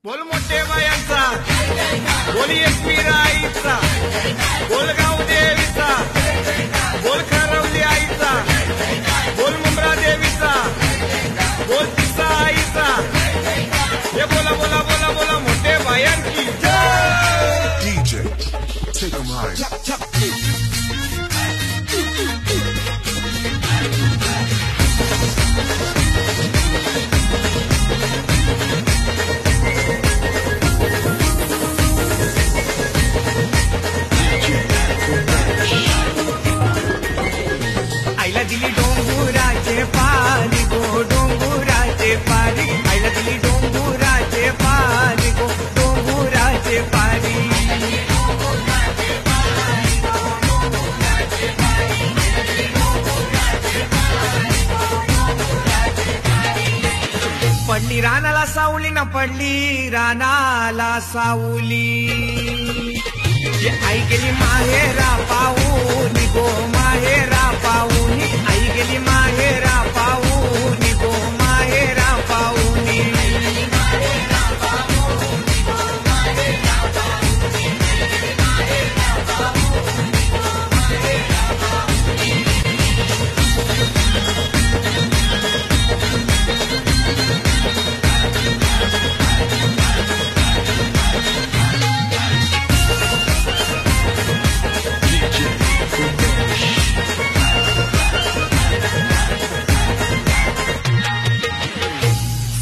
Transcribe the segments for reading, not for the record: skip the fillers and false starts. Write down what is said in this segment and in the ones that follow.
बोल मोठे बायांचा, बोल एकवीर आईचा, बोल गाव देवीचा, बोल खरवली आईचा, बोल मुंब्रा देवीचा, बोल तिसा आईचा, हे बोला बोला बोला बोला मोठे बायांची DJ, take 'em high. आईला दिली डोंगुराचे पारी गो, डोंगुराचे पारी, आईला दिली डोंगुराचे पारी गो, डोंगुराचे पारी. पडली रानाला सावली ना, पडली रानाला सावली, आई गेली माहेरा पाऊन गो, माहेरा पाऊन, आई गेली माहेरा पाऊन गो, माहेरा पाऊन.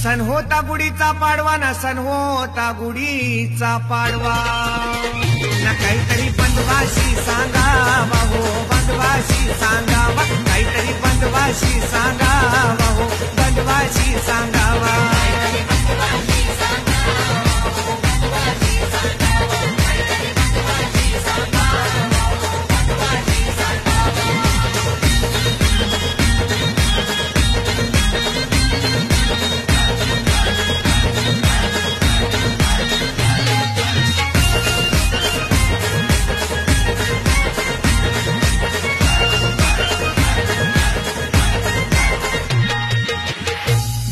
सण होता गुढीचा पाडवा ना, सण होता गुढीचा पाडवा ना, काहीतरी बंधवाशी सांगावा हो, बंधवाशी सांगावा, काहीतरी बंधवाशी सांगावा हो, बंधवाशी सांगावा.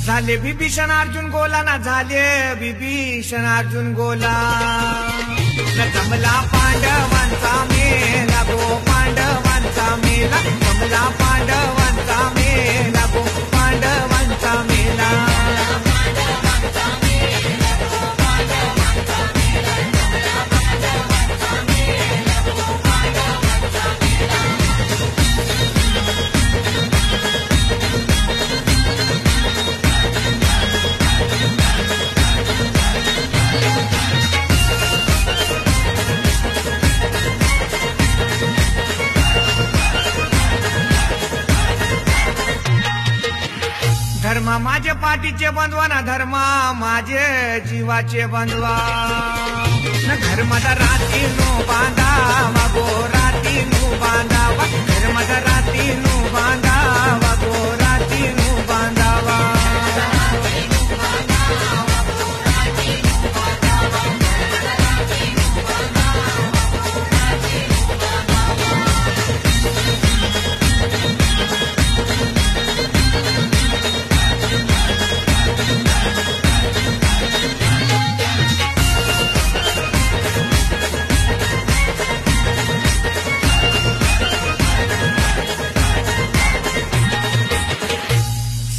झाले विभीषण अर्जुन गोला ना, झाले विभीषण अर्जुन गोला न, जमला पांडवांचा मेला गो, पांडवांचा मेला, जमला पांडवांचा मेला गो, पांडवांचा मेला. धर्मा माझे पाठीचे बंधवा ना, धर्मा माझे जीवाचे बंधवा न, धर्माचा राती नो बांधावा गो, राती नो बांधावा, धर्माचा राती नो बांधावा गो, राती नो बांधावा.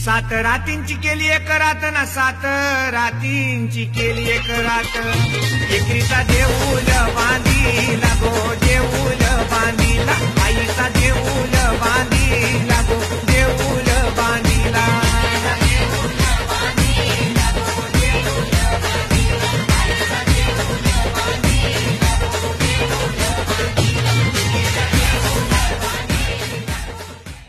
सात रातींची केली एक रात ना, सात रातींची केली एक रात, एकरीचा देऊळ बांधीला गो, देऊळ